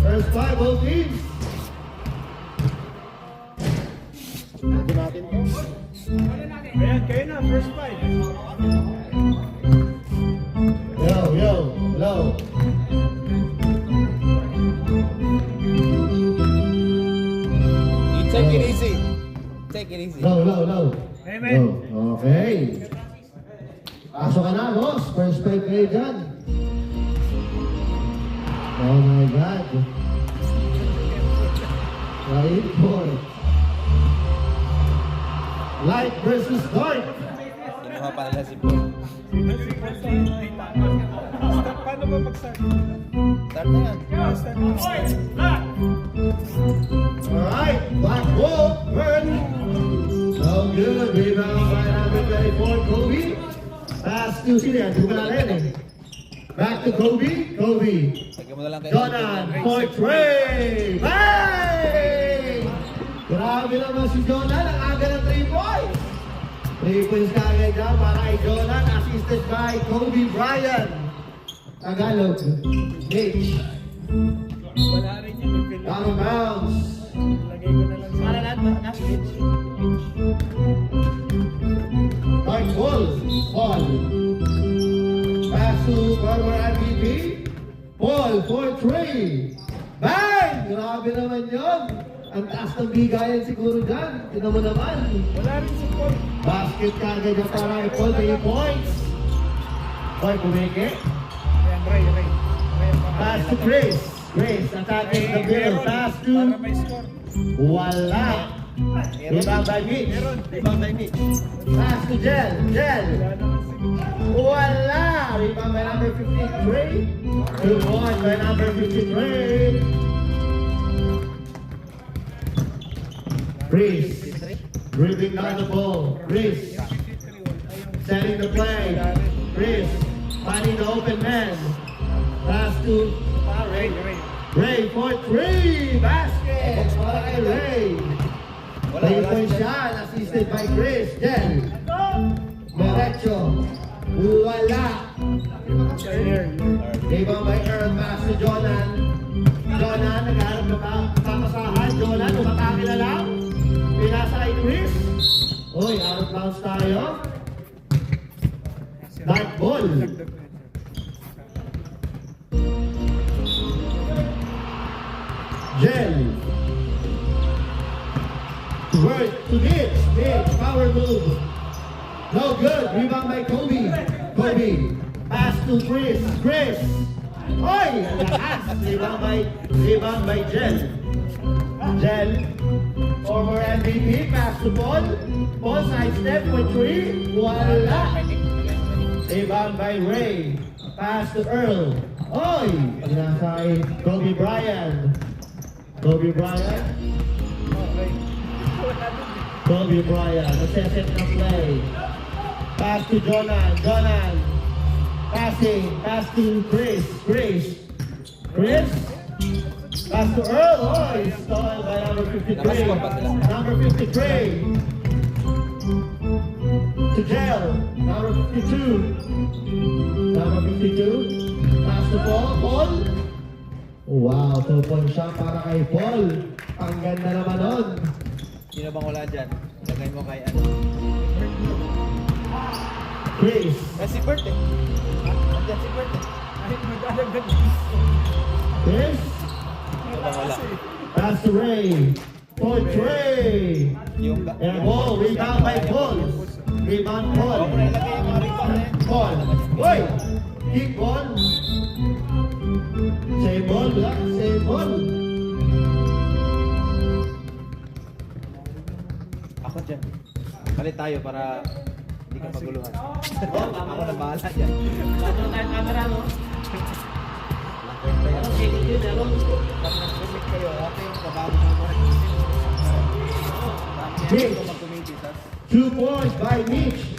First five, both teams. Ito natin to. Ayan, kayo na, first fight. Low. You take it easy. Take it easy. Low. Amen. Low. Okay. Pasok ka na, boss. First five kayo dyan. Oh my God. Right boy. Light versus dark. Kinuha pa nila si Paul. Paano ba mag-start? Start na yan. Alright, black ball, burn. So good, rebound by number 34, Kobe. Pass to sila, hindi ko na rin eh. Back to Kobe. Lagyan mo na lang kayo. Jonan for Trey. Bang! Grabe naman si Jonan, ang aga ng 3 points. 3 points kagad dyan para kay Jonan, assisted by Kobe Bryant. Tagalog, Mitch. Wala rin yun. Out of bounds. Lagay ko na lang. Para lahat na pitch. Right ball. Pass to former MVP. Paul for Trey. Bang! Grabe naman yun. Ang taas ng bigayan siguro dyan. Tignan mo naman. Wala rin support. Basket kagad yung para kay Paul. 3 points. Boy, kumike. Ayan, Ray. Pass to Grace. Grace attacking the middle. Pass to... Para may score. Wala. Rebound by Mitch. Pass to Jel. Wala naman siguro. Wala. Rebound by number 53. Good one by number 53. Chris. Dribbling down the ball. Chris. Setting the play. Chris. Finding the open man. Pass to Ray for 3. Basket. Para kay Ray. Wala 3-point shot. Assisted by Chris. Jen. Derecho. Wala. Rebound by Earl. Pass to Jonan. Jonan, nagharap na papasahan. Jonan, umatake na lang. Pinasa kay Chris. Uy, out of bounds tayo. Dark ball. Jen. Work to Mitch. Power move. No good. Rebound by Kobe. Pass to Chris. Oy! Lakas. Rebound by Jen. Former MVP. Pass to Paul. Paul sidestep for 3. Wala. Rebound by Ray. Pass to Earl. Oy! Pinasay Kobe Bryant. Nagseset ng play. Pass to Jonan. Passing. Pass to Chris. Pass to Earl. Oh, stalled by number 53. Number 53. To Jel. Number 52. Pass to Paul. Wow, 2-point shot para kay Paul. Ang ganda naman nun. Sino bang wala dyan? Lagay mo kay ano? Chris. Si Bert eh. Andyan si Bert eh. Kahit magdadagdag. Chris. Sino bang wala? Pass to Ray. For Trey. Yung... And ball, rebound by Paul. Huwag mo na ilagay yung mga rebound na yan. Paul. Uy! Kick ball. Save ball. Ako dyan. Palit tayo para hindi ka maguluhan. Ako na bahala dyan. Camera, no? Pag nag-commit kayo, ako yung kabago mo. Mitch. Ako mag-committee, tas 2 points by Mitch.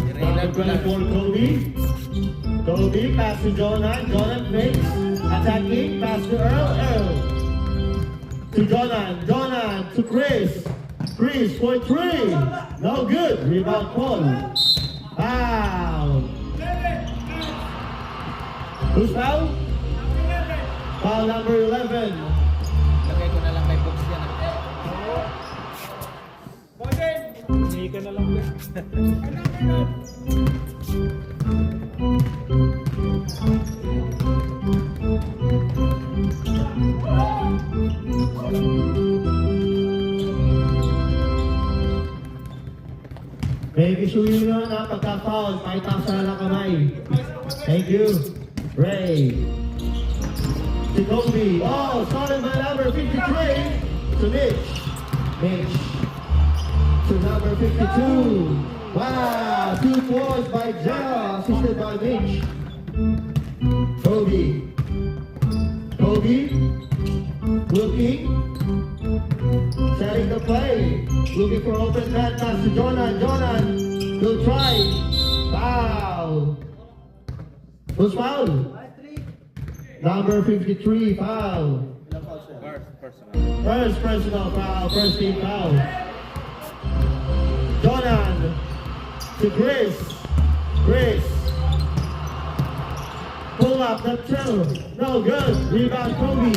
i-railan ko lang. For Kobe, pass to Jonan fakes, attacking, pass to Earl. To Jonan, to Chris for 3, no good, rebound Paul. Who's foul? Foul number 11. Lagay ko na lang kay Box yan. Hindi ka na lang ulit. Baby, sure yun na pagka-foul. Pakita sa lang kamay. Thank you. Ray. To Kobe. Oh, started by number 53. To Mitch. Mitch. To number 52. Wow, 2 points by Jell, assisted by Mitch. Kobe. Kobe. Looking. Setting the play. Looking for open man pass to Jonan. Jonan will try. Foul. Who's foul? Number 53, foul. First personal foul. First team foul. Jonan to Chris. Chris. Pull up the two. No good. Rebound Kobe.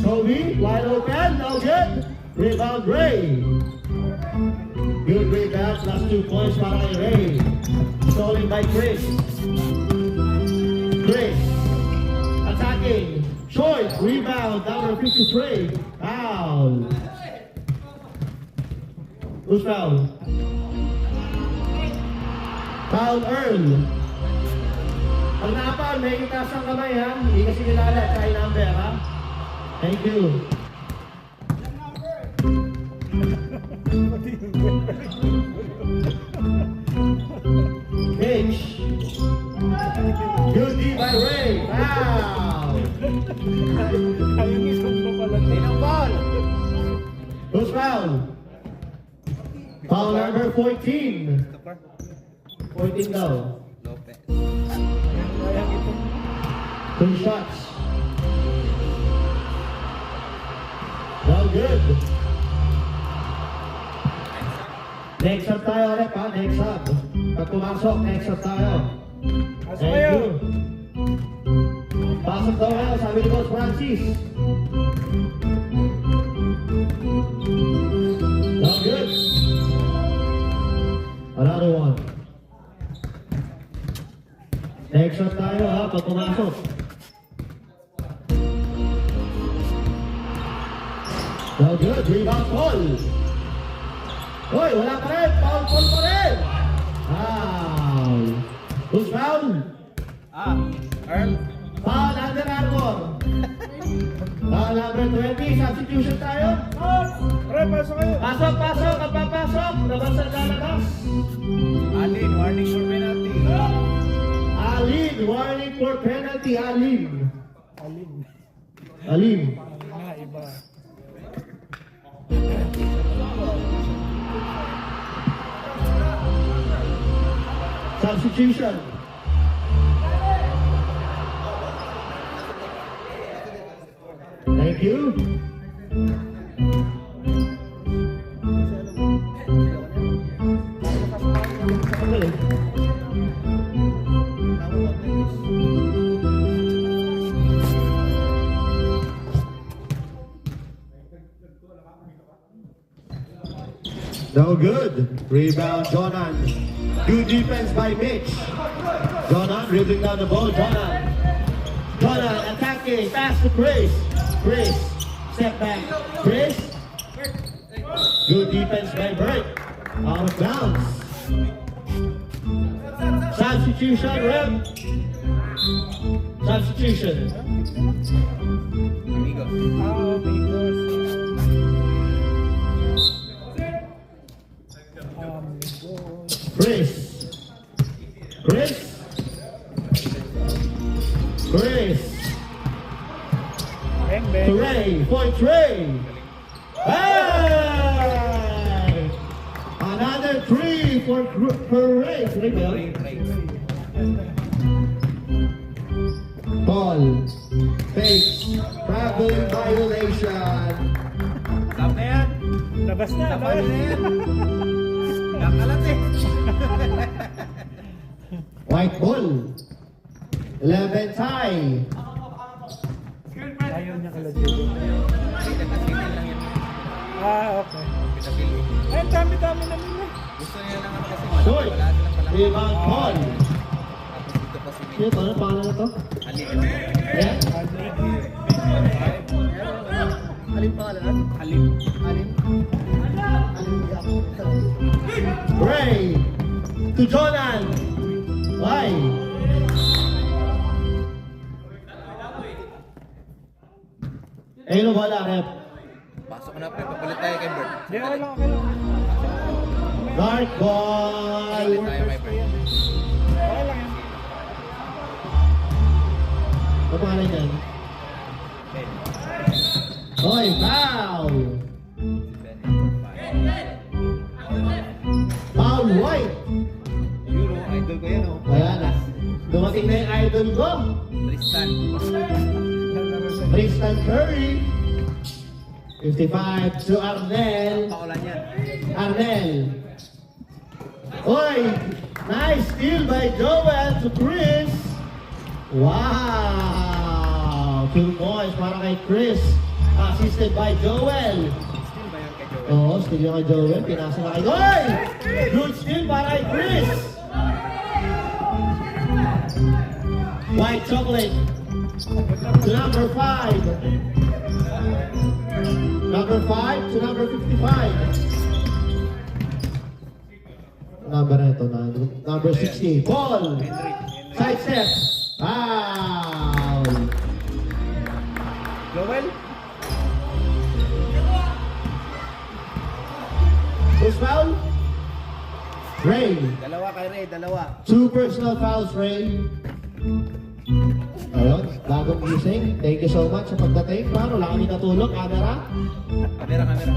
Kobe, wide open. No good. Rebound Ray. Good rebound. Plus 2 points para kay Ray. Stolen by Chris. Chris. Attacking. Short. Rebound. Number 53. Foul. Who's foul? Foul Earl. Pag naapal, may itaas ang kamay ha. Hindi kasi kilala. Try number ha. Thank you. Mitch. Good D by Ray. Wow. Ayun isang pa pala. Tinang ball! Who's foul? Foul number 14. 14 daw. Lopez. Sayang ito. 2 shots. Well, good. Next up tayo ulit ha. Next up. Pag pumasok, next up tayo. Pasok Thank kayo. you. Pasok daw kayo, sabi ni Coach Francis. Well, good. Another one. Next up tayo ha, pag pumasok. Well, good. Rebound Paul. Hoy, wala pa rin. Paul pa rin. Foul. Who's foul? Earl? Foul Under Armour. Foul number 20. Substitution tayo. Pre, pasok kayo. Pasok, pasok. Ang papasok. Labas ang lalabas. Alin, warning for penalty. Alin. Warning for penalty. Alin. Alin. Alin. Na, iba. Substitution. Thank you. Okay. No good. Rebound, Jonan. Good defense by Mitch. Jonan dribbling down the ball. Jonan. Jonan attacking. Pass to Chris. Chris. Step back. Chris. Good defense by Bert. Out of bounds. Substitution, rep. Substitution. Amigo. Amigos. Chris. Chris. Chris. Bang, To bang. Ray. Point Ray. Hey! Another 3 for Ray. Three ba yun? Ball. Fake. Traveling violation. Stop na yan. Labas na, Stop labas. na yan. Nakalat eh. White ball. 11 tie. Ayaw niya kala Jay. Okay. Ay, ang dami-dami na nila. Gusto niya lang kasi Short. wala silang palang. Rebound Paul. Tapos dito pa si Sino to? Ano pangalan na to? Halim. Yeah? Halim pangalan nun? Halim. Halim. Ray. To Jonan. Why? Ayun na wala, rep. Pasok na pre, papalit tayo kay Bert. Di, okay lang, okay lang. Dark ball. Papalit tayo kay Bert. Okay lang yan. Ano pangalan yan? Hoy, foul! Foul white! Euro, idol ko yan oh. Ayan na. Dumating na yung idol ko. Tristan. Tristan Curry. 55 to Arnel. Pakulan yan. Arnel. Hoy! Nice steal by Joel to Chris. Wow! 2 points para kay Chris. Assisted by Joel. Still ba yun kay Joel? Oo, steal yung kay Joel. Pinasa na kay Hoy! Good steal para kay Chris. White chocolate. To number 5. Number 5 to number 55. Number na ito na. Number 60. Paul. Side step. Foul. Joel? Who's foul? Ray. Dalawa kay Ray, dalawa. 2 personal fouls, Ray. Ayun, bagong gising. Thank you so much sa pagdating. Paano? Wala kami natulog. Camera. Kamera, kamera.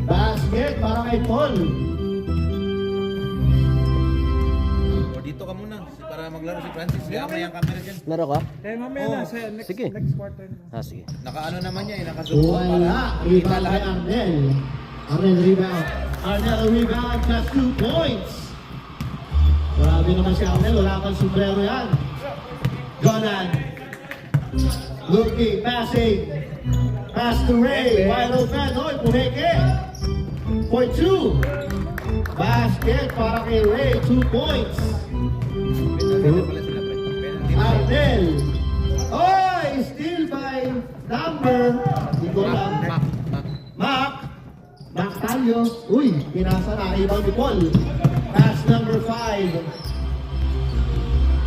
Basket para kay Paul. O dito ka muna para maglaro si Francis. Kaya may ang camera dyan. Laro ka? Eh, mamaya Oo, na sa next, sige. next quarter. Sige. Nakaano naman niya eh, nakazoom Wala. Rebound kay Arnel. Arnel rebound. Arnel rebound. Just 2 points. Grabe naman si Arnel. Wala kang sombrero yan. Jonan. Looking, passing. Pass to Ray. Wide open. Hoy, pumeke. For 2. Basket para kay Ray. 2 points. Pwede pala sila pre. Penalty. Arnel. Oy, steal by number. Hindi ko lang. Mac. Mac Talio. Uy, pinasa na. Rebound ni Paul. Pass number 5.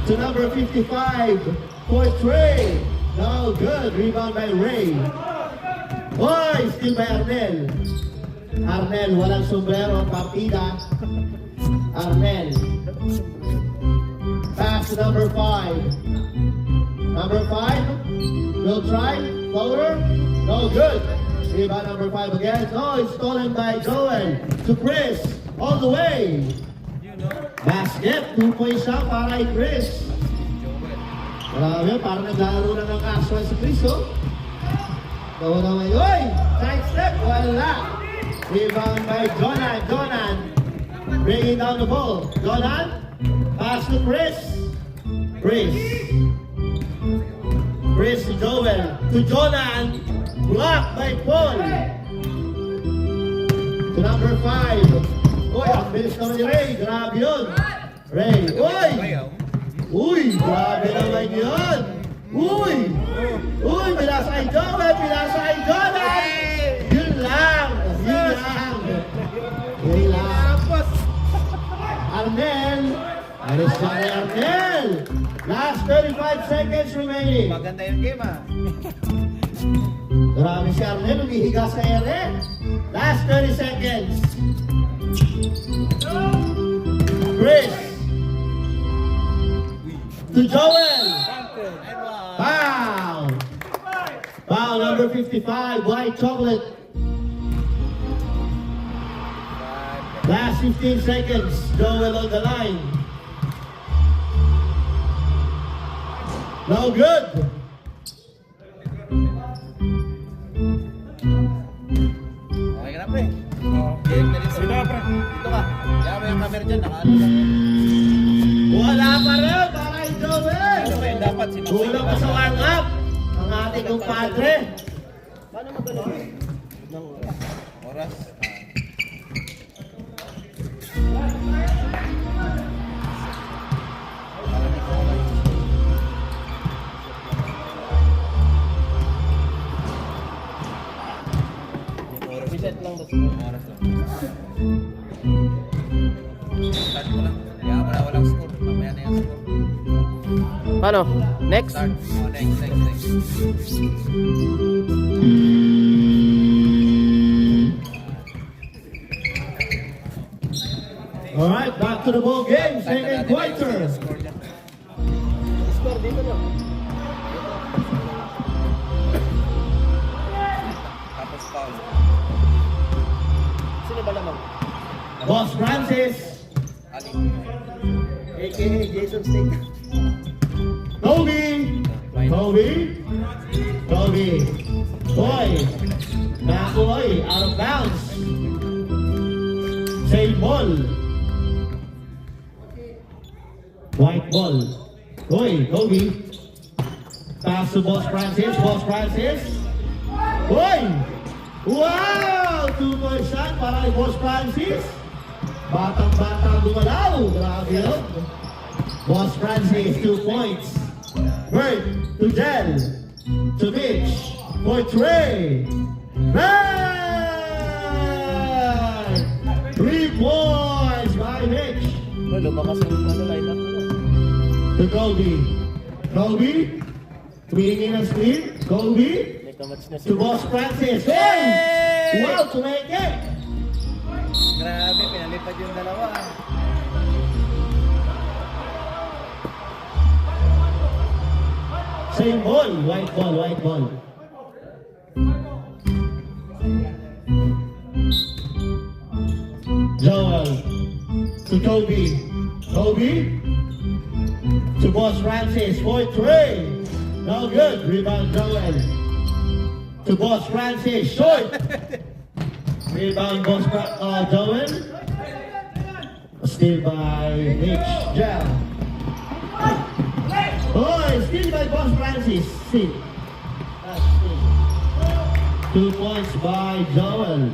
To number 55. For Trey. No good. Rebound by Ray. Oy, steal by Arnel. Arnel, walang sombrero ang partida. Arnel. Pass to number 5. Number 5. Will try. Floater. No good. Rebound number 5 again. No, it's stolen by Joel. To Chris. All the way. Basket. 2 points siya para kay Chris. Grabe, parang naglalaro na ng casual si Chris, oh. Tawa naman. Uy! Side step. Wala. Rebound by Jonan. Jonan. Bringing down the ball. Jonan. Pass to Chris. Chris. Chris to Joel. To Jonan. Blocked by Paul. To number 5. Uy, ang bilis naman ni Ray. Grabe yun. Ray. Uy! Uy! Grabe naman yun. Uy! Uy! Pinasa kay Joel. Pinasa kay Jonan. Yun lang. Yun lang. Yun lang. Arnel. Alis na kay Arnel. Last 35 seconds remaining. Maganda yung game ah. Marami si Arnel, umihiga sa ere. Last 30 seconds. Chris. To Joel. Foul. Foul number 55, white chocolate. Last 15 seconds. Joel on the line. No good. Okay ka na pre. Oo. Game na dito. Dito ka, pre. Dito ka. Kaya may ang camera dyan, nakaano lang yan. Wala pa rin para kay Joel. Kulang pa sa warm-up ang ating kumpadre. Paano magaling? Oras. Reset lang basta. Oras lang. Start mo lang. Kaya wala walang score. Mamaya na yung score. Paano? Next? Start. Oh, next. Alright, back to the ball game. Second quarter. Score dyan. Score dito na. Tapos foul. Sino ba lamang? Boss Francis. Ali. AKA Jason State. Kobe. Boy. Nakoy. Out of bounds. Same ball. White ball. Kobe. Pass to Boss Francis. Boy. Wow! 2-point shot para kay Boss Francis. Batang-batang gumalaw. Grabe yun. Boss Francis, 2 points. Bird to Jel. To Mitch. For Trey. Bang! 3 points by Mitch. Lumakas yung line up nila. To Kobe. Tweeting ang screen. Kobe. May kamats na To Boss Francis. Hey! Wow, to make it. Grabe, pinalipad yung dalawa. Same ball. White ball. Joel. To Kobe. To Boss Francis. For 3. No good. Rebound Joel. To Boss Francis. Short. Rebound Boss Joel. Steal by Mitch. Jel. Steal by Boss Francis. Steal. 2 points by Joel.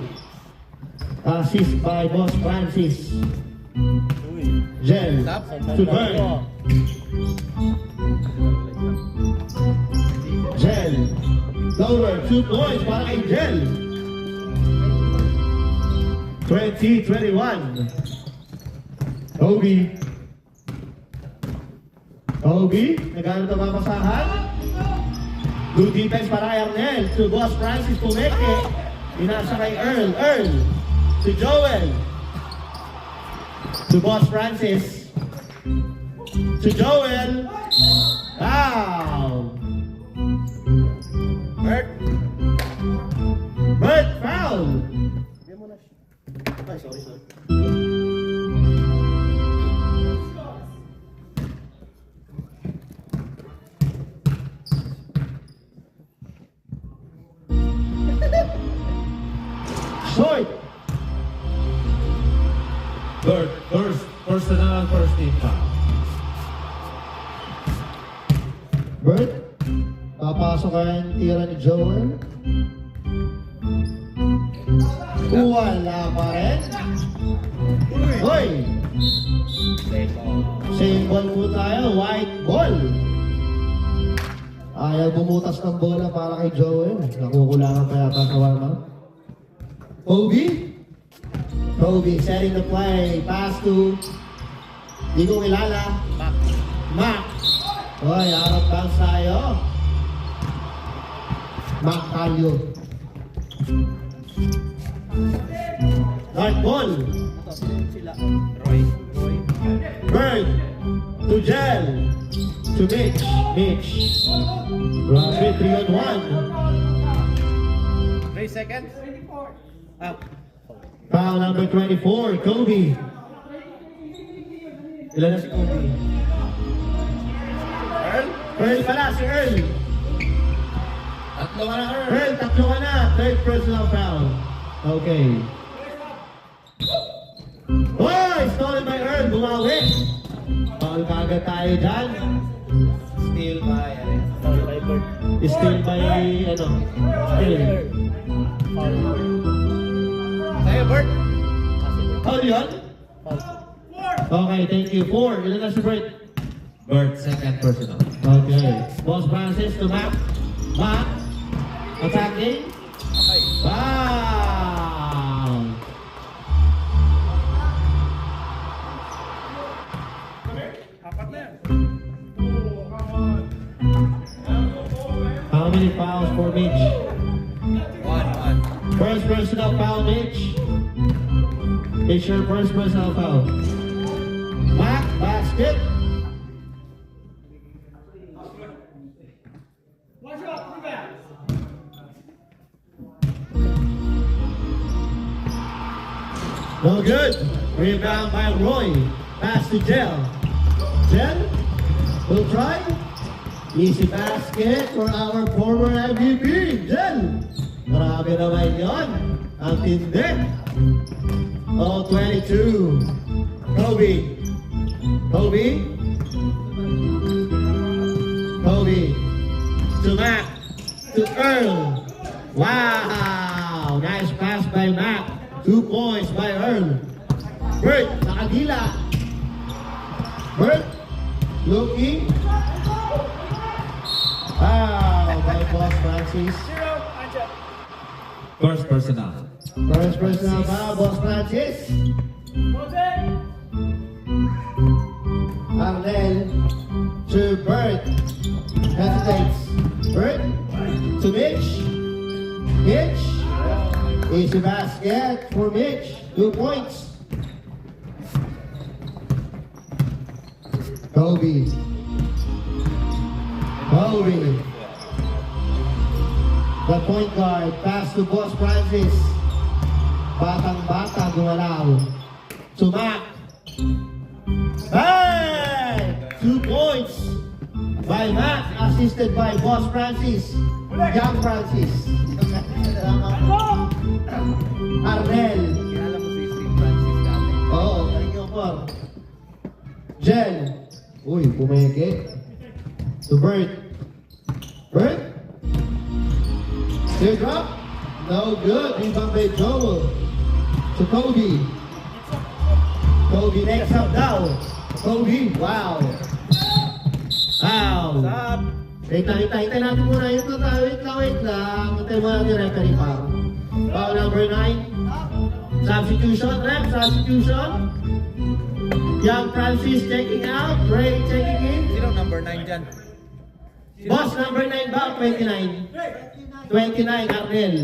Assist by Boss Francis. Jel. To Bird. Jel. Lower. 2 points para kay Jel. 20-21. Kobe, nagano ito mapasahan? Good defense para kay Arnel. To Boss Francis Pumeke. Inasa kay Earl. To Joel. To Boss Francis. To Joel. Foul. Bert, foul. Ay, sorry. Short. Personal first team foul. Bert, papasok kaya yung tira ni Joel. Wala pa rin. Hoy! Same ball po tayo, white ball. Ayaw bumutas ng bola para kay Joel. Nakukulangan pa yata sa warm-up. Kobe setting the play. Pass to di ko kilala. Mac. Hoy, out of bounds tayo. Mac Calio. Dark ball. Roy. Bird. To Jel. To Mitch. Grabe, 3-on-1. 3 seconds. Ah. Foul number 24, Kobe. Ilan na si Kobe? Earl pala, si Earl. Tatlo ka na, Earl, tatlo ka na. Third personal foul. Okay. Stolen by Earl. Bumawi. Foul kagad tayo dyan. Steal Still by, Foul by Bert. Still by, ano? Still. Foul. Sa'yo, Bert. Kasi Bert. Foul yun? Foul. Okay, thank you. 4. Ilan na si Bert? Bert, second personal. Okay. Boss Francis to Mac. Mac. Attacking. Wow! Apat na yan. How many fouls for Mitch? One. First personal foul, Mitch. It's your first personal foul. Mac, basket. No good. Rebound by Roy. Pass to Jel. Jel will try. Easy basket for our former MVP, Jel. Grabe naman yun. Ang tindi. All 22. Kobe. Kobe. Kobe. To Mac. To Earl. Wow. Nice pass by Mac. 2 points by Earl. Bert, nakagila. Bert, looking. Wow, by Boss Francis. Zero. Andyan. First personal. First personal foul, Boss Francis. Arnel to Bert. Hesitates. Bert to Mitch. Mitch. Easy basket for Mitch. 2 points. Kobe. Kobe. The point guard. Pass to Boss Francis. Batang-bata gumalaw. To Mac. Hey! 2 points by Mac. Assisted by Boss Francis. Young Francis. Arnel. Kilala mo si Steve Francis dati. Oo, thank you po. Jen. Uy, pumeke. To Bert. Bert. Teardrop. No good. Rebound by Joel. To Kobe. Kobe next up now. Kobe. Wow. Wow. Stop. Wait natin muna yun. Wait lang. Hintay mo natin yung referee pa. Foul number 9. Substitution, ref, substitution. Young Francis checking out. Ray checking in. Sino number 9 dyan? Boss number 9 ba? 29. 29, Arnel.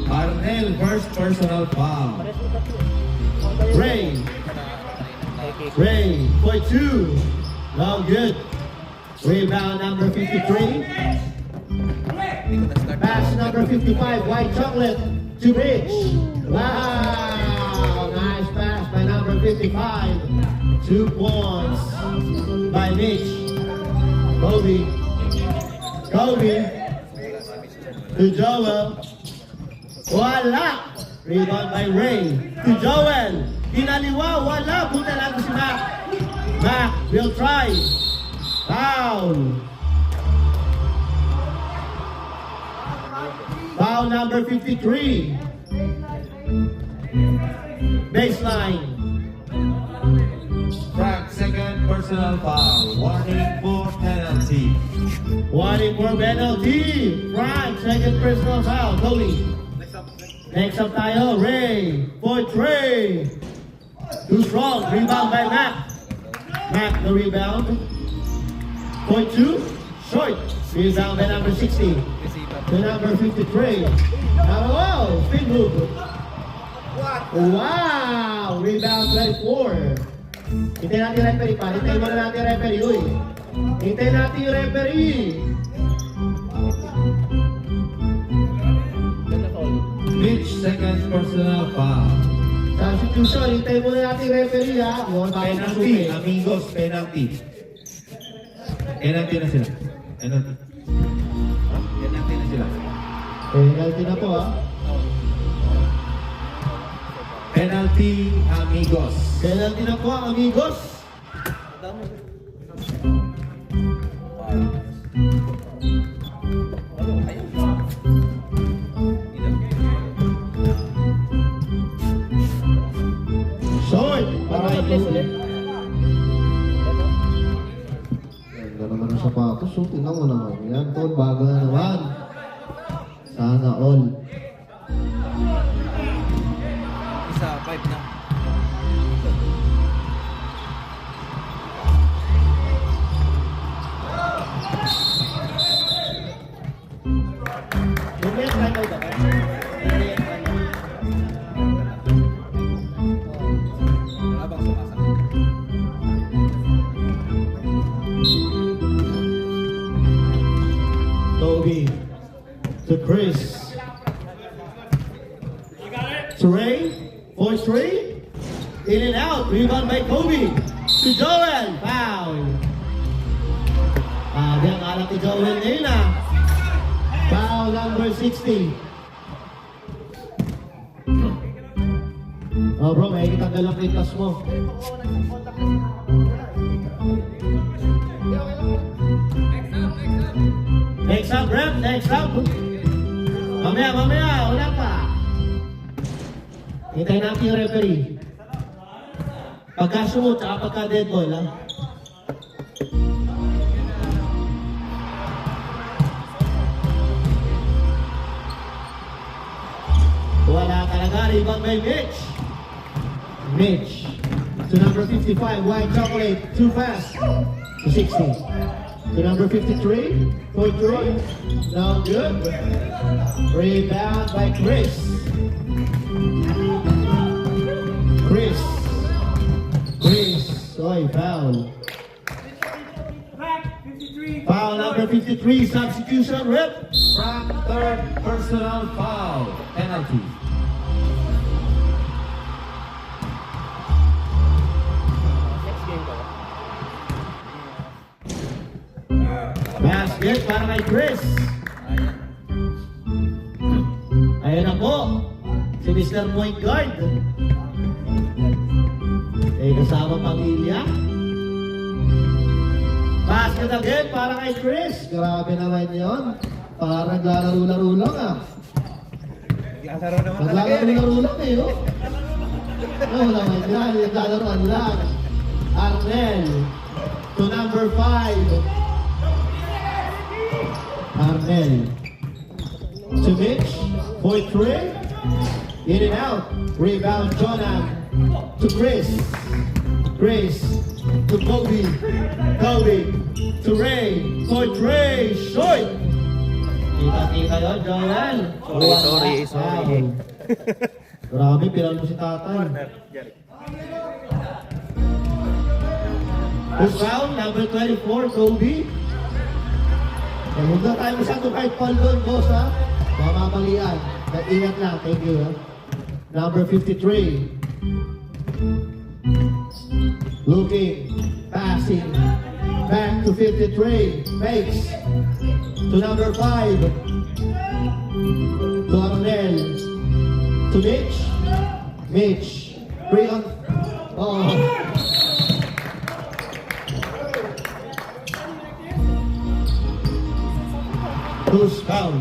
Arnel, first personal foul. Pares mo tatlo. Ray. Ray for 2. No good. Rebound number 53. Hindi ko na-start. Pass number 55, White Chocolate to Mitch. Wow! Nice pass by number 55. 2 points by Mitch. Kobe. Kobe to Joel. Wala! Rebound by Ray to Joel. Pinaliwa, wala. Buta lang si Mac. Mac will try. Foul. Foul number 53. Baseline. Frank, second personal foul. Warning for penalty. Warning for penalty. Frank, second personal foul. Tony. Next up tayo, Ray. For Trey. Too strong. Rebound by Mac. Mac the rebound. For 2. Short. Rebound by number 60. To number 53. Oh, spin move. Wow! Rebound 24. Hintay natin yung referee pa. Hintay muna natin yung referee. Uy. Hintay natin yung referee. Ganda foul. Mitch, second personal foul. Substitution. Hintay muna natin yung referee ha. Penalty, amigos, penalty. Penalty na sila. Penalty. Penalty na sila. Penalty na po ha. Penalty, amigos. Penalty na po amigos. para kay Kobe. Ganda naman ang sapatos. So, tingnan mo naman. Yan, tol. Bago na naman. Sana all. Isa, 5 na. Yung may time out ba? Habang sumasakit. Toby to Chris to Ray for 3 in and out, rebound by Kobe to Joel, foul. Diyan alam ni Joel ngayon foul number 60. Oh bro, may kitanggal ang pintas mo. Next up, rep. Next up. Mamaya. Wala pa. Hintayin natin yung referee. Pagka shoot, tsaka pagka dead ball, ha? Wala talaga. Rebound by Mitch. Mitch. To number 55, white chocolate. Too fast. To 60. To number 53, for 3. No good. Rebound by Chris. Oy, foul. Foul number 53, substitution, rip. From third personal foul, penalty. Basket para kay Chris. Ayan na po, si Mr. Point Guard. Kasama pamilya. Basket again para kay Chris. Grabe naman yun. Parang naglalaro-laro lang Naglalaro naman talaga yan eh. Naglalaro lang no? Oo naman yan, naglalaroan lang. Arnel to number 5. Arnel to Mitch for 3. In and out. Rebound Jonah to Chris to Kobe to Ray for Trey, short. Kita yun, Joel. Sorry. Grabe, pilang mo si tatay. First foul, number 24, Kobe. Huwag na tayo masyado kahit Paul doon, boss, ha? Mamamalian. Ingat lang, thank you, ha? Number 53. Looking, passing, back to 53, fakes, to number 5, to Arnel, to Mitch, 3 on, Loose foul.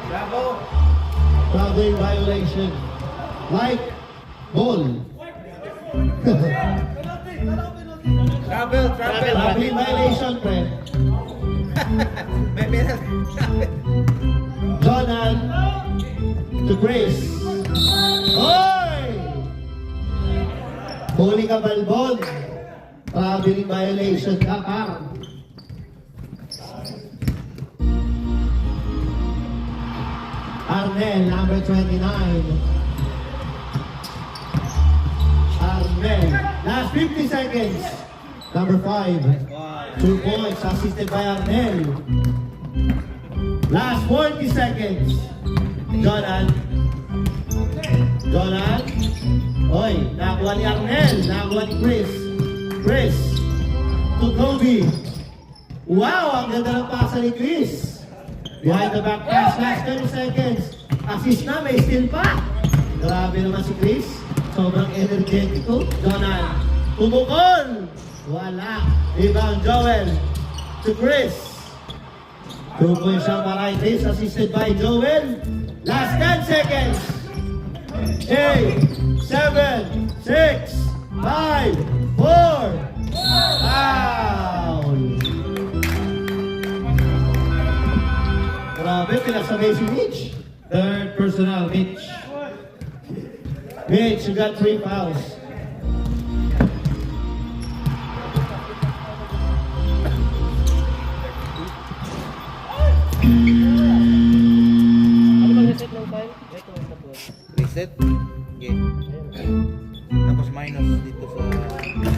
Bravo! Traveling violation. Like ball. Travel. Traveling violation, pre. May penalty. Jonan to Grace. Oy! Huli ka, Balbon. Traveling violation ka, par. Arnel, number 29. Arnel, last 50 seconds. Number 5. 2 points, assisted by Arnel. Last 40 seconds. Jonan. Oy, nakuha ni Arnel. Nakuha ni Chris. To Kobe. Wow, ang ganda ng pasa ni Chris. Behind the back pass, last 30 seconds. Assist na, may steal pa. Grabe naman si Chris. Sobrang energetiko. Jonan. Pumukol. Wala. Rebound Joel. To Chris. 2 points siya para kay Chris. Assisted by Joel. Last 10 seconds. 8, Grabe si Mitch. Third personal, Mitch. Mitch, you got 3 fouls. Ano bang reset ng time? Ito, ito. Reset. Okay. Tapos minus dito sa minutes.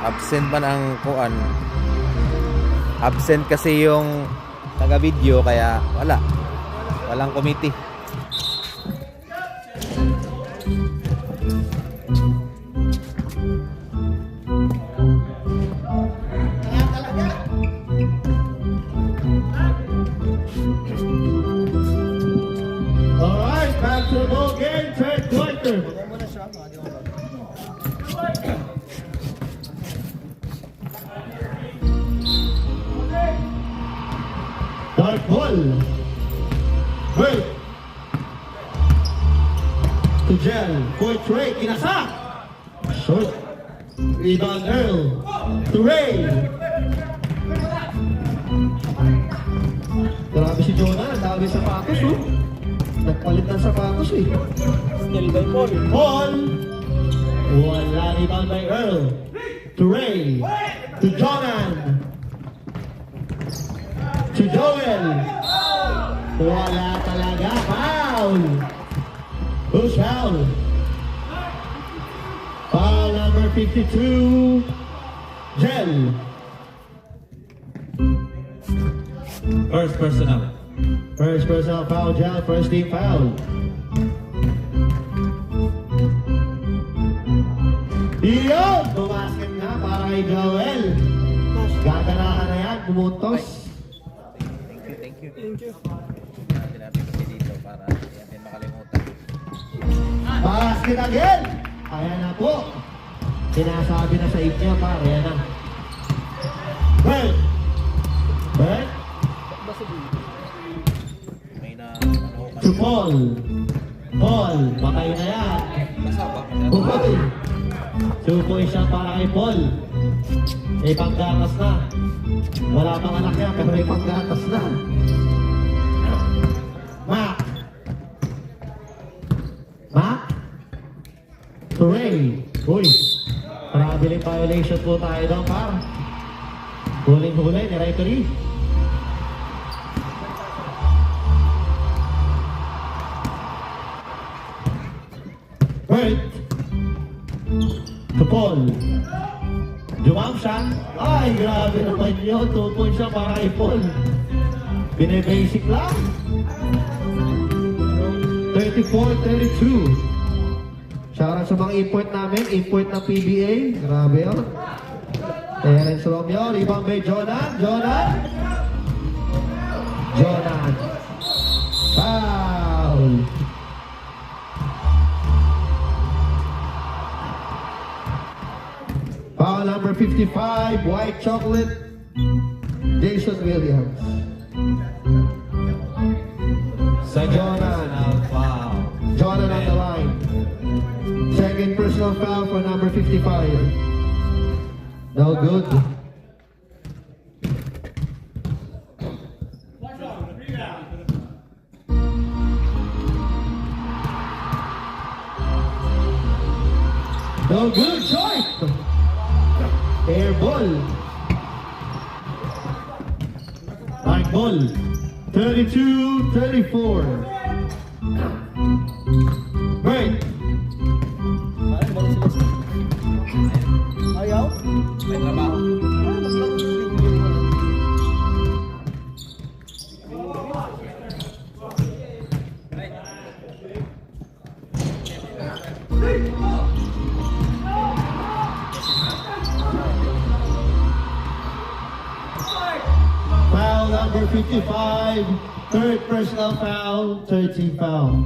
Absent man ang kuan. Absent kasi yung taga-video kaya wala. Walang committee. Alright, back to the ball game. Third quarter. Dark ball. Wait. To Gel. Point Ray. Kinasak. Short. Rebound Earl. To Ray. Grabe si Jonah. Ang dami sapatos, oh. Nagpalit ng sapatos, eh. Still by Paul. Paul. Wala rebound by Earl. To Ray. To Jonan. To Joel. Wala talaga. Foul. Who's foul? Foul number 52. Gel. First personal. First personal foul, Gel. First team foul. Iyon! Bumasket na para kay Joel. Gaganahan na yan. Bumuntos. Thank you. Thank you. Sinabi kasi dito para hindi natin makalimutan. Basket again! Ayan na po. Sinasabi na sa inyo, pare. Ayan na. Well. Well. May na ano To Paul. Paul. Patay na yan. masaba. Buhay. 2 points siya para kay Paul. May panggatas na. Wala pang anak yan, pero may panggatas na. Mac. Mac. To Ray. Uy. Traveling violation po tayo doon, par. Huling-huli ni referee. Right. To Paul. Jumam siya. Ay, grabe naman yun. 2 points siya para kay Paul. Bine-basic lang. 34-32. Shoutout sa mga import namin. Import ng PBA. Grabe yun. Terence Romeo. Rebound by Jonan. Jonan. Jonan. Foul. Foul number 55, white chocolate, Jason Williams. Second personal foul. Jordan on the line. Second personal foul for number 55. No good. No good, short. Air ball. Hard ball. 32-34. Break. Parang balik sila sa... Ayaw? May trabaho. Foul number 55. Third personal foul. 13 foul.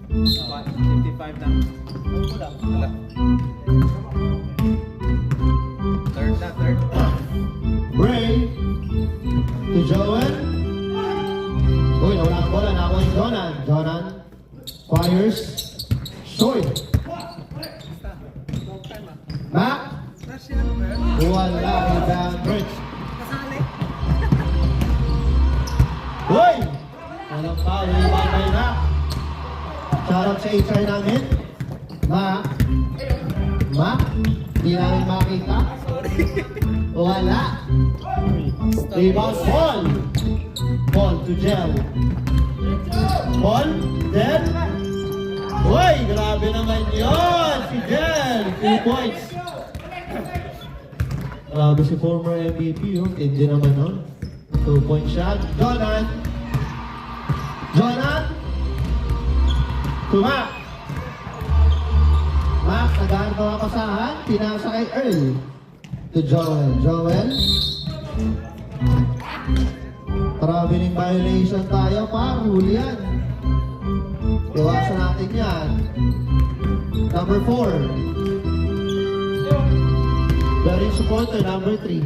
55 na. Wala. Third na, third. Break. Jonan fires. Short. Mac. Wala. Rebound. Birch. Hoy! Walang foul. Rebound by Mac. Shoutout sa HR namin. Mac. Mac. Hindi namin makita. Wala. Rebound. Paul. Paul to Gel. Paul. Gel. Hoy! Grabe naman yun! Si Gel. 2 points. Grabe si former MVP yun. Hindi naman nun. 2-point shot. Jonan. Jonan. To Mac. Mac, nagahan pa mga pasahan. Pinasa kay Earl. To Joel. Joel. Traveling violation tayo, par. Huli yan. Iwasan natin yan. Number 4. Very supporter, number 3.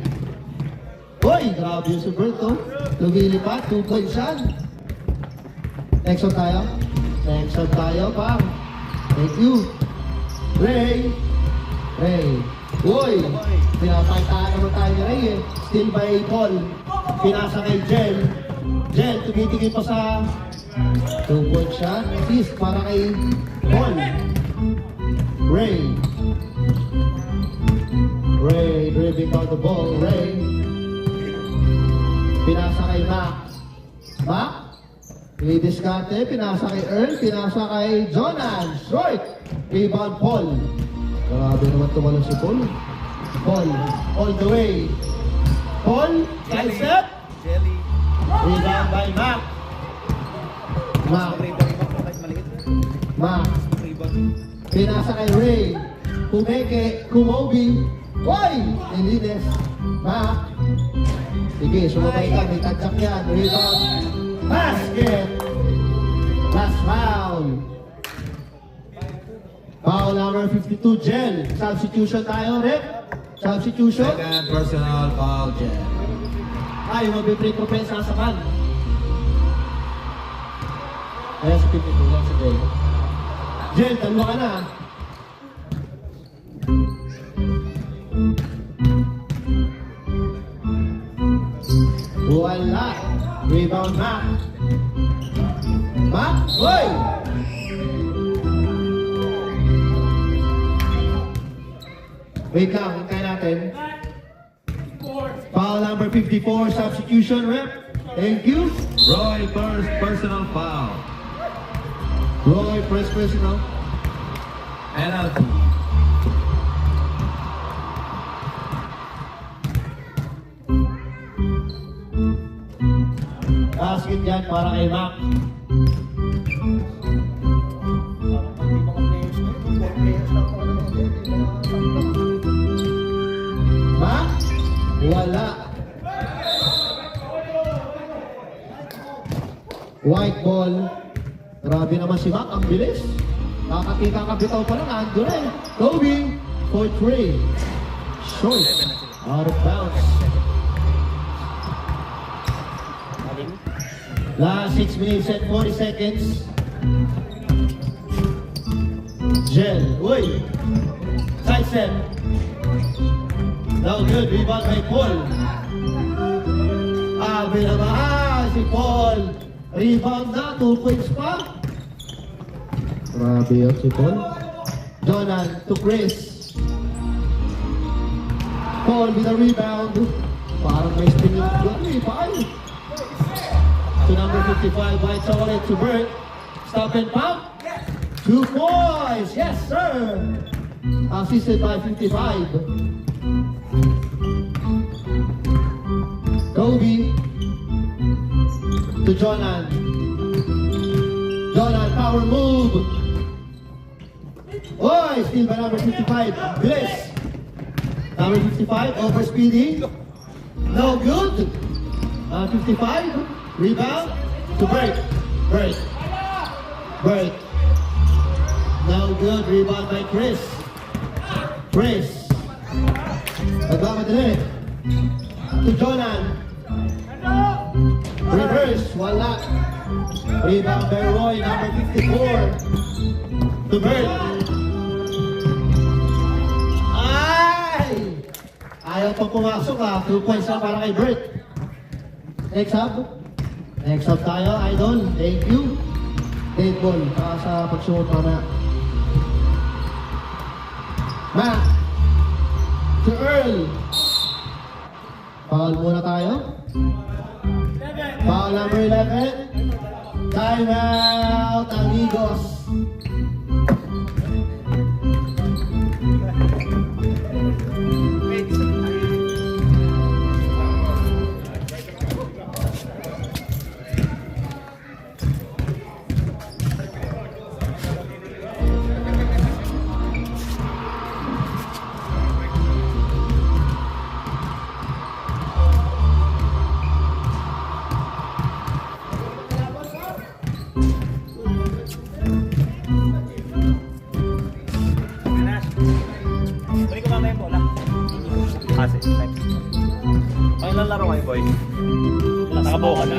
Hoy, grabe yung support to. Lumilipat, 2-point shot. Next one tayo. Next one tayo, par. Thank you. Ray. Ray. Uy! Pinapagtaan naman tayo ni Ray eh. Still by Paul. Pinasa kay Jen. Jen, tumitingin pa sa 2-point shot. Assist para kay Paul. Ray. Ray driving down the ball. Ray. Pinasa kay Mac. Mac. Diskarte, pinasa kay Earl, pinasa kay Jonan. Short. Rebound Paul. Grabe naman tumalon si Paul. Paul, all the way. Paul, side step. Jelly. Rebound by Mac. Mac. Mac. Pinasa kay Ray. Kumeke, Kumobi. Hoy! Nilines. Mac. Sige, sumabay ka. May tagsak yan. Rebound. Basket. Last foul. Foul number 52, Gel. Substitution tayo, Rick. Substitution. Second personal foul, Jen. Ay, mag-free throw pa yung sasakan. Ayan si 52, yan si Gel. Gel, dalawa ka na. Wala. Rebound, Mac. Mac, hoy! Wait lang, hintay natin. Foul number 54, substitution rep. Thank you. Roy, first personal foul. Roy, first personal. Penalty. Basket yan para kay Mac. Mac? Wala. White ball. Grabe naman si Mac, ang bilis. Kakabitaw pa lang, ando na eh. Kobe, for 3. Short. Out of bounds. Last 6 minutes and 40 seconds. Gel. Uy. Side step. No good. Rebound by Paul. Naman si Paul. Rebound na. 2 points pa. Grabe yun si Paul. Jonan to Chris. Paul with a rebound. Parang may spinning doon eh. Paul. To number 55, White Solid to Bert. Stop and pump. 2 points. Yes, sir. Assisted by 55. Kobe. To Jonan. Jonan, power move. Oy, still by number 55. Bliss. Number 55, over speeding. No good. 55. Rebound to break. Break. Break. No good. Rebound by Chris. Chris. Nagmamadali. To Jonan. Reverse. Wala. Rebound by Roy, number 54. To Bert. Ay! Ayaw pa pumasok ha. 2 points lang para kay Bert. Next up. Next up tayo, Idol. Thank you. Dead ball. Saka sa pagsunod mamaya. Matt. To Earl. Foul muna tayo. Foul number 11. Time out, amigos. Balik ko mamaya yung bola. Kasi, thanks. Pakailan laro kayo, boy? Nakabuo ka na?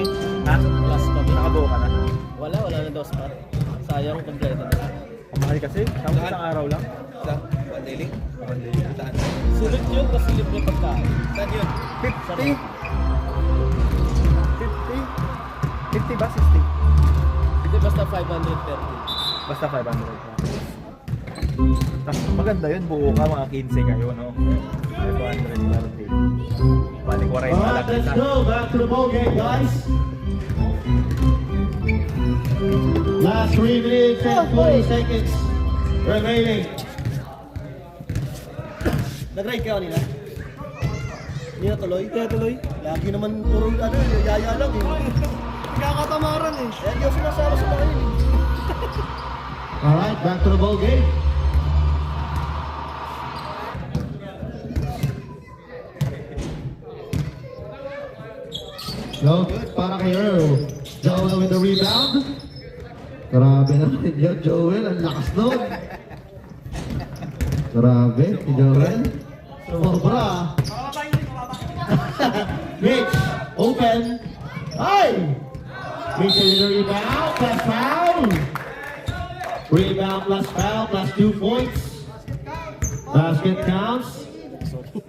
Ha? Last pa. Nakabuo ka na? Wala na daw spot. Sayang kompleto na. Mahal kasi? Tama isang araw lang? Sa Pandiling? Saan? Sulit yun kasi libre pagkain. Saan yun? 50? 50 ba? 60? Hindi basta 500 per day. Basta 500. Tapos maganda yun, buo ka, mga 15 kayo, no? 500 per day. Balik 40 Alright, lang let's kita. go. Back to the ball game, guys. Last 3 minutes and 40 seconds remaining. Nag-ride ka kanina? Hindi na tuloy? Hindi na tuloy? Lagi naman puro yaya lang eh. Kakatamaran eh. Eh, hindi ako sinasama sa mga yun eh. Alright, back to the ball game. No good para kay Earl. Joel with the rebound. Grabe naman yun, Joel. Ang lakas nun. Grabe, si Joel. Sobra. Mitch, open. Ay! Mitch with the rebound. Plus foul. Rebound plus foul plus 2 points. Basket counts.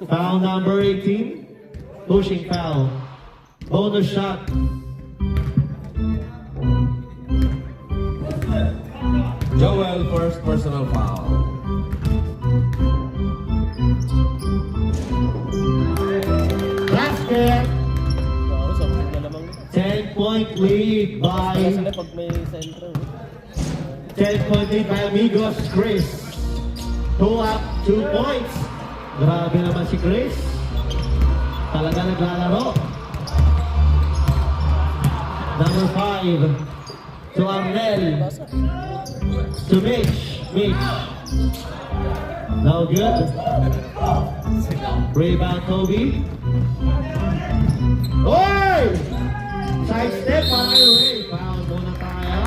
Foul number 18. Pushing foul. Bonus shot. Joel, first personal foul. Basket. Oo, something na lamang. 10-point lead by Kasi na pag may center. 10-point lead by Amigos Chris. 2 up, 2 points. Grabe naman si Chris. Talaga naglalaro. Number 5 to Arnel. To Mitch. Mitch. No good. Rebound Kobe. Oy! Side step para kay Ray. Foul muna tayo.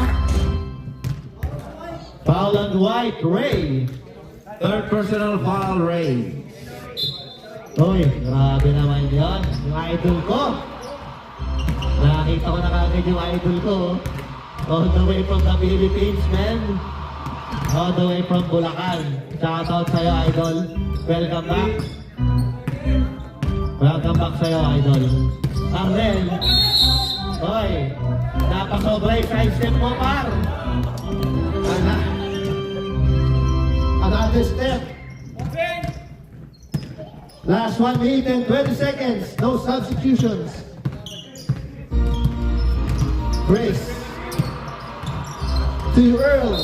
Foul on White. Ray. Third personal foul, Ray. Uy, grabe naman yun. Yung idol ko. Nakita ko na kagad yung idol ko. All the way from the Philippines, man. All the way from Bulacan. Shout out sa'yo, idol. Welcome back. Welcome back sa'yo, idol. Arnel. Uy, napasobra yung side step mo, par. Another step. Last 1 minute and 20 seconds. No substitutions. Chris. To Earl.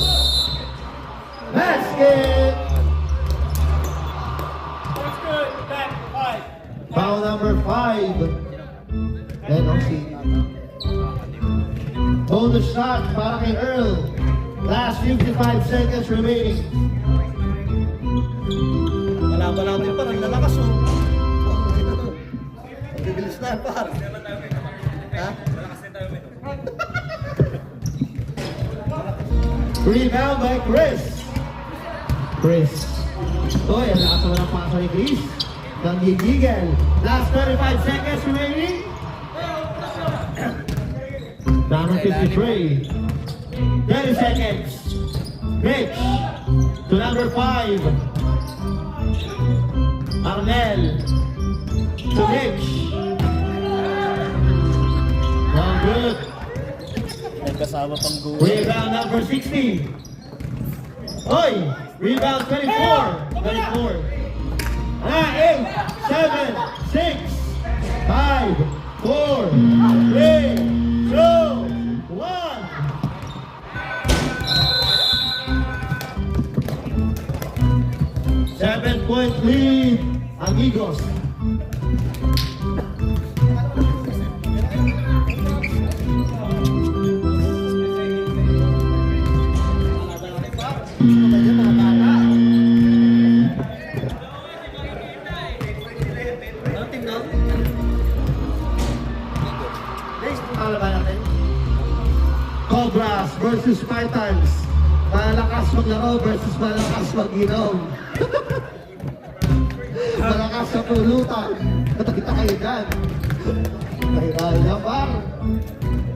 Basket. Foul number 5. NOC. Bonus shot para kay Earl. Last 55 seconds remaining. Kalaban natin pa, naglalakas oh. Bibilis na par. Ha? Rebound by Chris. Chris. Uy, ang lakas naman ang pasa ni Chris. Nanggigigan. Last 35 seconds remaining. Number 53. 30 seconds. Mitch to number 5. Arnel to Mitch. Not good. May kasama pang goal. Rebound number 60. Oy! Rebound 24. 24. 8, 7, 6, 5, 4, 3, 2, 1. 7-point lead ang Eagles. Ano team na? Guys, pangalaban natin. Cobras versus Spartans. Malakas maglaro versus malakas mag-inom. Malakas sa pulutan. Kita kayo dyan. Kaya par.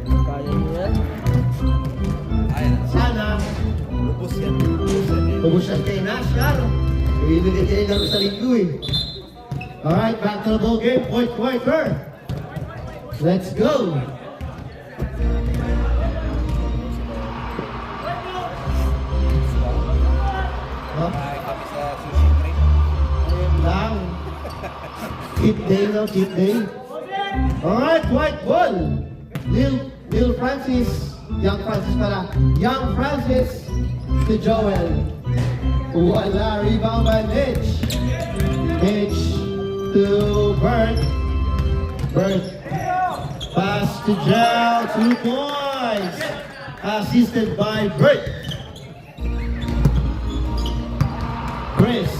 Kaya niyo yan. Sana. Ubus yan. Ubus yan kay Nashar. Ibigay kayo laro sa linggo eh. Alright, back to the ball game. Fourth quarter. Let's go. Huh? Ayun lang. Cheat day no, cheat day. Alright, white ball. Lil Francis. Young Francis pala. Young Francis to Joel. Wala, rebound by Mitch. Mitch to Bert. Bert. Pass to Jel. 2 points. Assisted by Bert. Chris.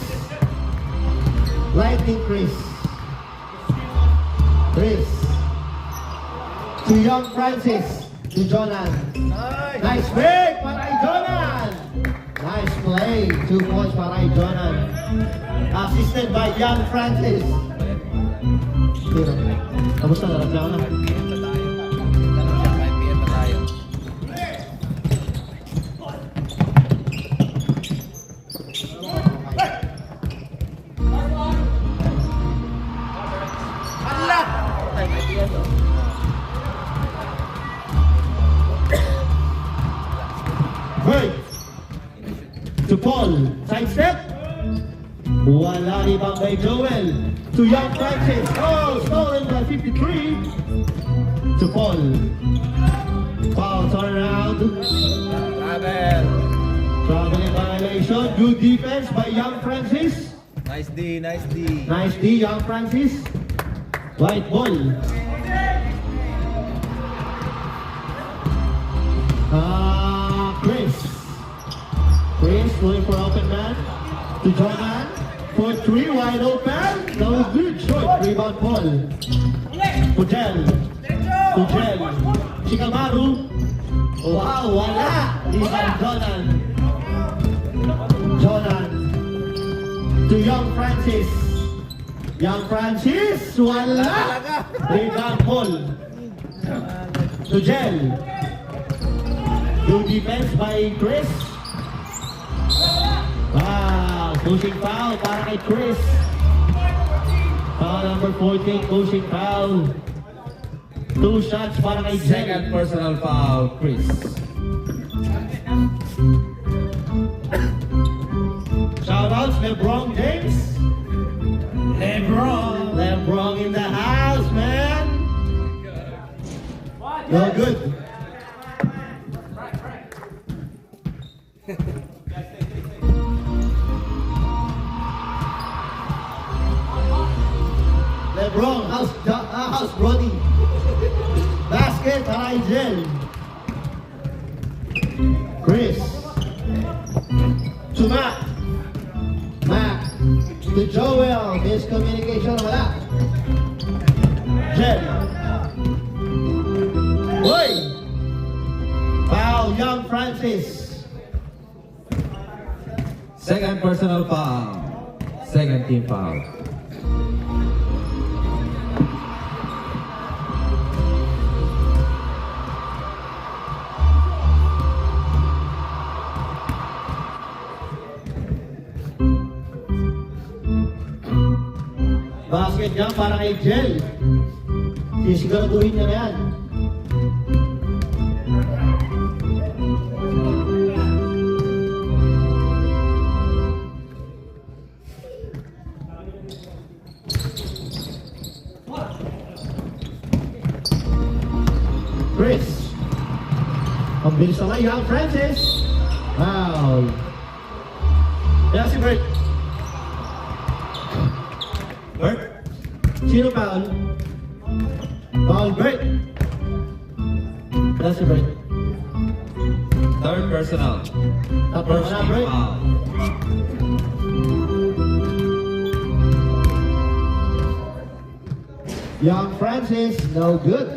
Lightning Chris. Chris. To Young Francis. To Jonan. Nice break para kay Jonan. Nice play. 2 points para kay Jonan. Assisted by Young Francis. Kamusta na? Naglaw na? Right. To Paul. Side step. Wala rebound by Joel. To Young Francis. Oh, stolen by 53. To Paul. Foul turn around. Traveling violation. Good defense by Young Francis. Nice D, nice D. Nice D, Young Francis. White ball. Chris. Chris going for open man. To Jordan. For 3, wide open. No good. Short. Rebound Paul. Pujel. Pujel. Shikamaru. Wow, wala. Rebound Jordan. Jordan. To Young Francis. Young Francis. Wala. Rebound Paul. To Jel. Good defense by Chris. Wow, pushing foul para kay Chris. Foul number 14, pushing foul. 2 shots para kay Second Jel. personal foul, Chris. Shoutouts, LeBron James. LeBron in the house, man. You're good. LeBron, how's Brody? Basket, Jel. Chris. To Mac. Mac. To Joel. Miscommunication, wala. Jel. Boy. Foul, Young Francis. Second personal foul. Second team foul. Basket dyan para kay Jel. Sisiguraduhin niya na yan. Chris. Ang bilis naman Young Francis. Wow. Yan si Bert. Bert? Sino foul? Foul Bert. Yan si Bert. Third personal. Tapos First na team Bert. foul. Young Francis, no good.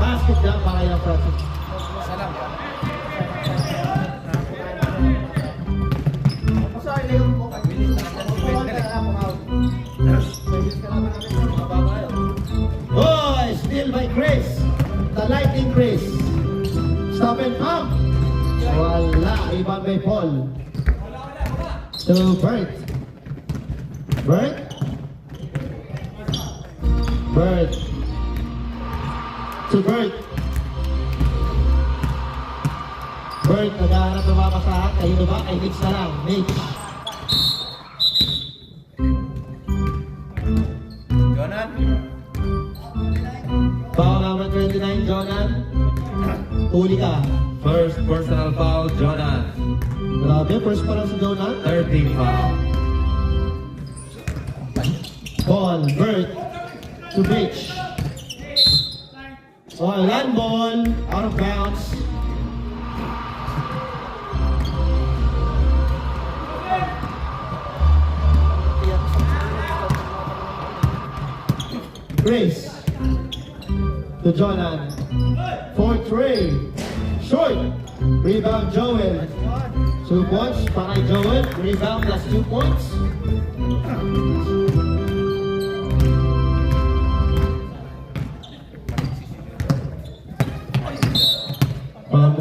Basket dyan para Young Francis. Oh, still by Chris. The Lightning Chris. Stop and pump. Wala. Ibang may Paul. To Bert. Bert. Bert. To Bert. Bert, naghahanap ng mapasahan. Kayo ba? Kay Mitch na lang. Mitch. Jonan? Foul number 29, Jonan. Huli ka. First personal foul, Jonan. Grabe, first pa lang si Jonan. Third team foul. Ball, Bert. To Mitch. Oh, land ball. Out of bounds. Grace. To Jonan. 4-3. Short. Rebound Joel. 2 points para kay Joel. Rebound plus 2 points.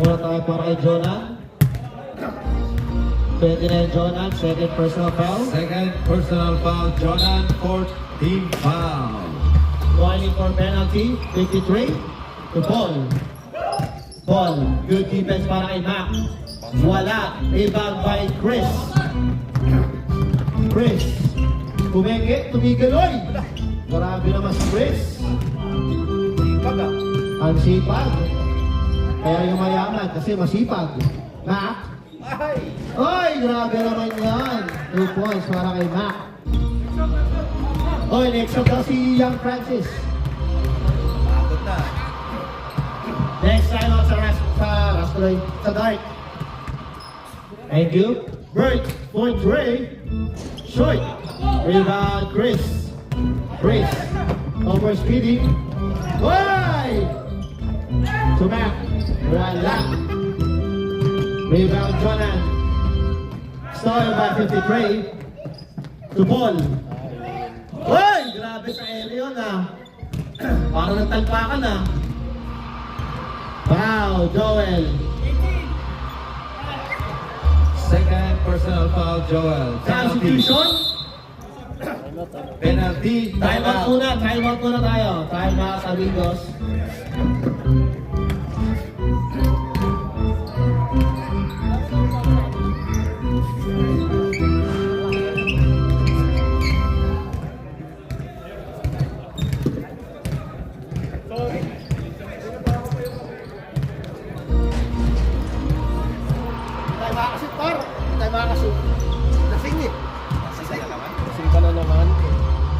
Muna tayo para kay Jonan. 29 Jonan, second personal foul. Second personal foul, Jonan. Fourth team foul. Whining for penalty, 53. To Paul. Paul, good defense para kay Mac. Wala. Rebound by Chris. Chris. Kumenge, tumigaloy. Grabe naman si Chris. Sipag ah. Ang sipag. Kaya yung mayaman kasi masipag. Mac. Ay! Oy, grabe naman yan. 2 points para kay Mac. Oy, next up daw si Young Francis. Pagod na. Next time out sa dark. Thank you. Bert, point Ray. Short. Rebound, Chris. Chris. Over speedy. Why? To Mac. Wala. Rebound, Jonan. Stolen by 53. To Paul. Hoy! Grabe sa area yun ah. Parang nagtalpakan ah. Wow, Joel. Second personal foul, Joel. Penalty. Substitution. Penalty. Time out muna tayo. Time out, amigos. Tayo makakasip, par. Tayo makakasip. Lasing eh. Sasaya naman. Lasing ka na naman.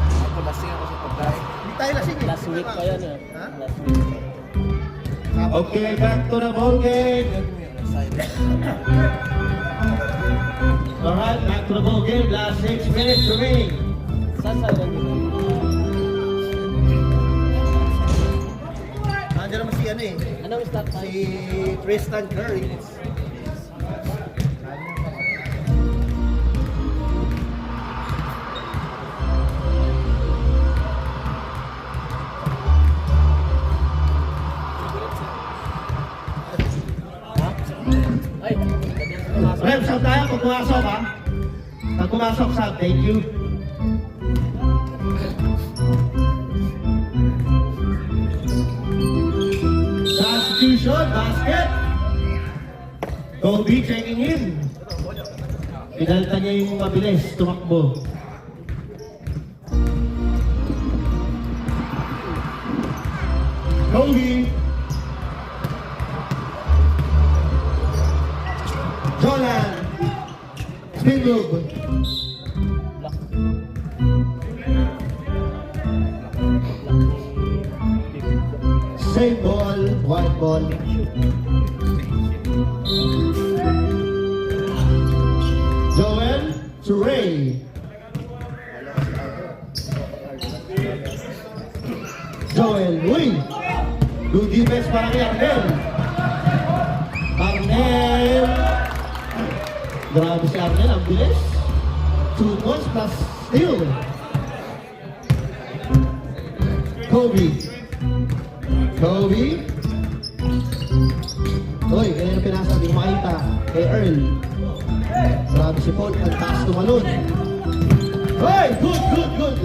Ako lasing ako sa pagkain. Hindi tayo lasing eh. Last week pa yan eh. Ha? Last week. Okay, back to the ball game. Alright, back to the ball game. Last 6 minutes remaining. Saan sa ilan yun? Nandiyan naman si ano eh. Anong start Si Tristan Curry. pag pumasok ha. Pag pumasok sa thank you. Substitution, basket. Kobe checking in. Pinalta niya yung mabilis, tumakbo. Kobe. Jolan. Spin move. Same ball, white ball. Joel to Ray. Joel, uy! Good defense para kay Arnel. Arnel! Grabe si Arnel, ang bilis. 2 points plus steal. Kobe. Kobe. Uy, kaya na pinasa, di ko makita. Kay Earl. Grabe si Paul, ang taas tumalon. Uy, good, good, good.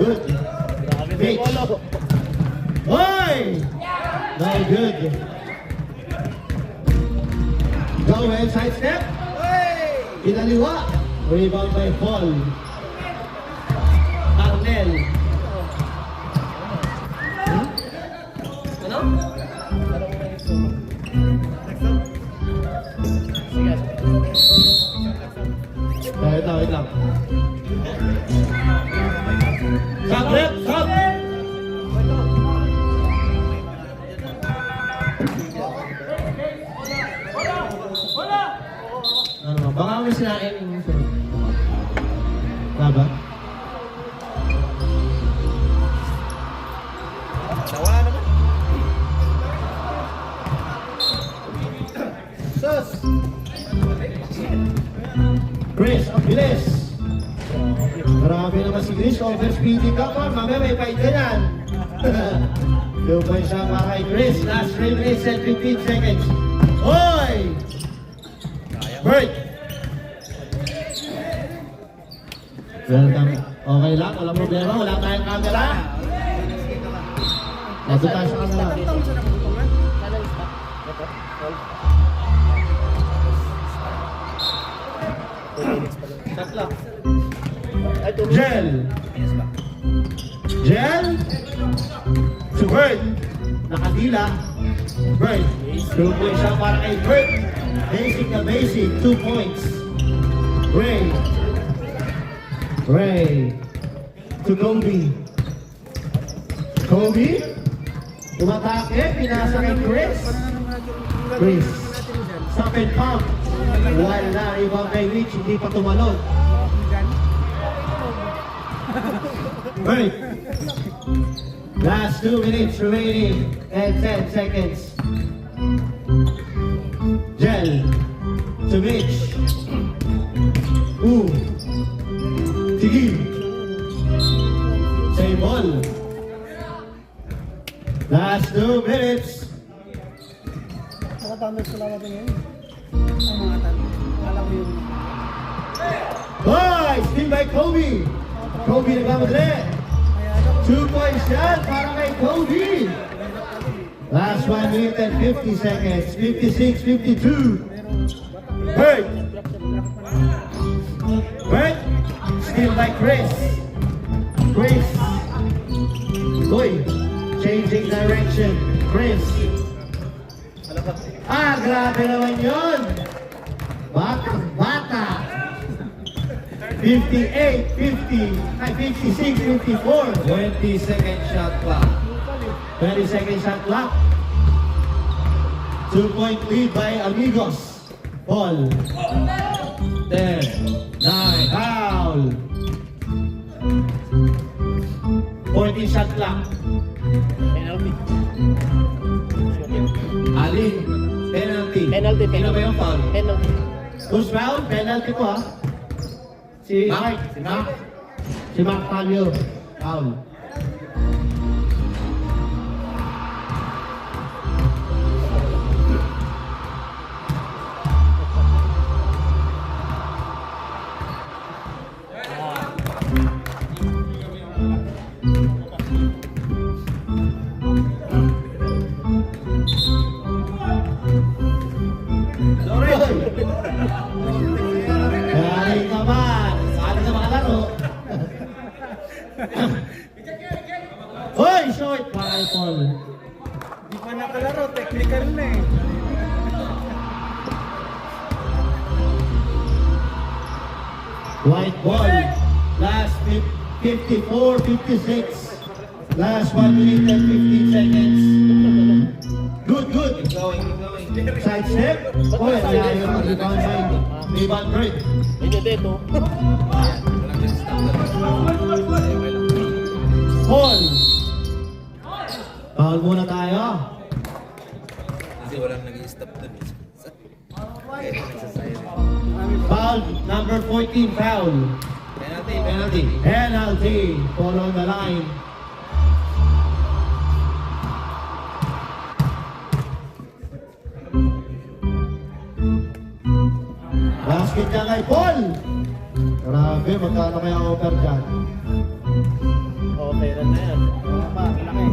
Good. Pitch. Uy! No good. Joel, side step. Pinaliwa. Rebound by Paul. Arnel. Ano? Wait lang. Saglit, saglit. Ano, baka may sinain yung sunod. Taba? Nawala naman. Sus! Chris, ang bilis. Grabe naman si Chris, overspeeding ka pa. Mamaya may fight ka yan. 2 points siya para kay Chris. Last 3 minutes and 15 seconds. Hoy! Break! Welcome. Okay lang, walang problema. Wala tayong camera. Nasa tayo sa camera. Shot lang. Gel. Gel. To Bird. Nakadila. Bird. 2 points siya para kay Bird. Basic na basic. 2 points. Ray. Ray. To Kobe. Kobe. Tumatake. Pinasa kay Chris. Chris. Stop and pump. Wala. Ibang kay Rich. Hindi pa tumalon. Break. Last 2 minutes remaining and 10 seconds. Gel to Mitch. Ooh. Tigi. Same ball. Last 2 minutes. Nakatambal sa lawa din yun. Ang mga tanong. Alam mo yung... Boy! Steal by Kobe. Kobe nagmamadali. 2 points yan para kay Kobe. Last 1 minute and 50 seconds. 56, 52. Bird. Bird. Steal by Chris. Chris. Uy. Changing direction. Chris. Ah, grabe naman yun. Bata. 58, 50, 56, 54. 20-second shot clock. 20-second shot clock. 2-point lead by Amigos. Ball. 10, 9, Foul. 14 shot clock. Penalty. Alin, penalty. Penalty, Sino ba yung foul? Penalty. Who's foul? Penalty ko ha. Si Mark. Mike. Si Mark Palio. Foul. Hoy, short para kay Paul. Di pa nakalaro, technical na eh. White ball. Last 54, 56. Last 1 minute and 15 seconds. Good, good. Keep going, keep going. Side step. Oh, layo ng rebound side. Rebound break. Hindi, dito. Walang nag-stop na lang. Paul. Foul muna tayo. Kasi walang nag-stop dun. Kaya nagsasayo. Foul number 14, foul. Penalty, penalty. Penalty. Paul on the line. Basket niya kay Paul. Grabe, magkano kaya offer dyan? Okay, rin na yan. Wala pa, malaki.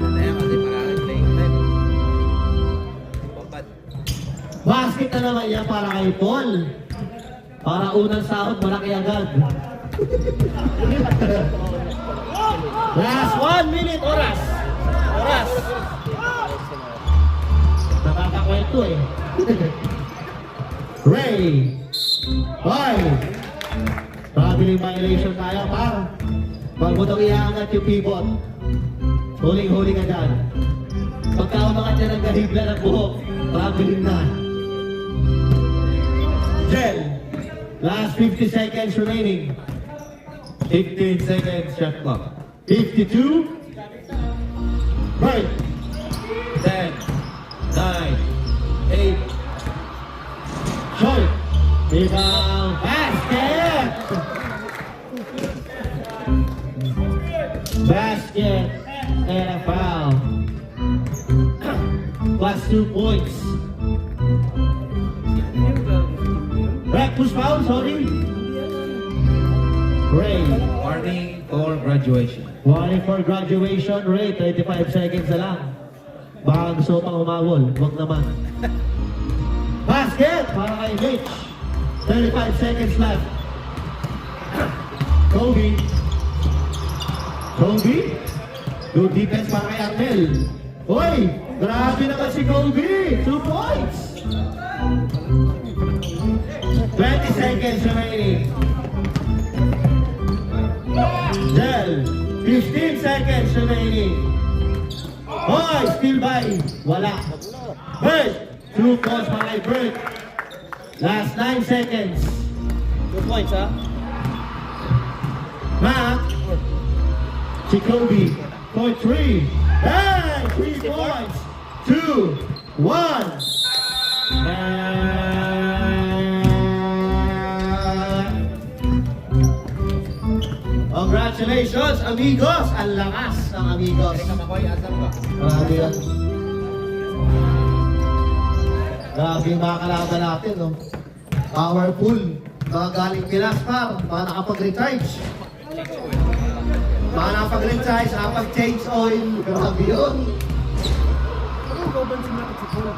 Kaya kasi maraming playing time. Babad. Basket na naman yan para kay Paul. Para unang sahod, malaki agad. Last 1 minute, oras. Oras. Nakakakwento eh. Ray. Hoy. Traveling violation tayo, par. Pag mo itong iangat yung pivot, huling-huli ka dyan. Pagka umangat dyan ang gahibla ng buhok, traveling na. Jen, last 50 seconds remaining. 15 seconds, shot clock. 52. Break. 10, 9, 8. Short. Rebound. Basket. Basket. And a foul. Plus 2 points. Breakfast foul, sorry. Ray. Warning for graduation. Warning for graduation, Ray. 35 seconds na lang. Baka gusto pang umawol. Huwag naman. Basket para kay Mitch. 35 seconds left. Kobe. Kobe. Good defense para kay Arnel. Hoy! Grabe naman si Kobe! 2 points! 20 seconds remaining. Del. 15 seconds remaining. Hoy! Still by. Wala. Bird. 2 points para kay Bird. Last 9 seconds. 2 points, ha? Matt. Si Kobe. Point 3. Hey! 3 points. 2, 1. Congratulations, amigos! Ang lakas ng amigos. Teka, Makoy, asan ba? Grabe yan. Grabe yung mga kalaban natin, no? Powerful. Mga galing Pilas, par. Mga nakapag-recharge. Mga nakapag-recharge, nakapag-change oil. Grabe yun. Ano ang goban si Paul?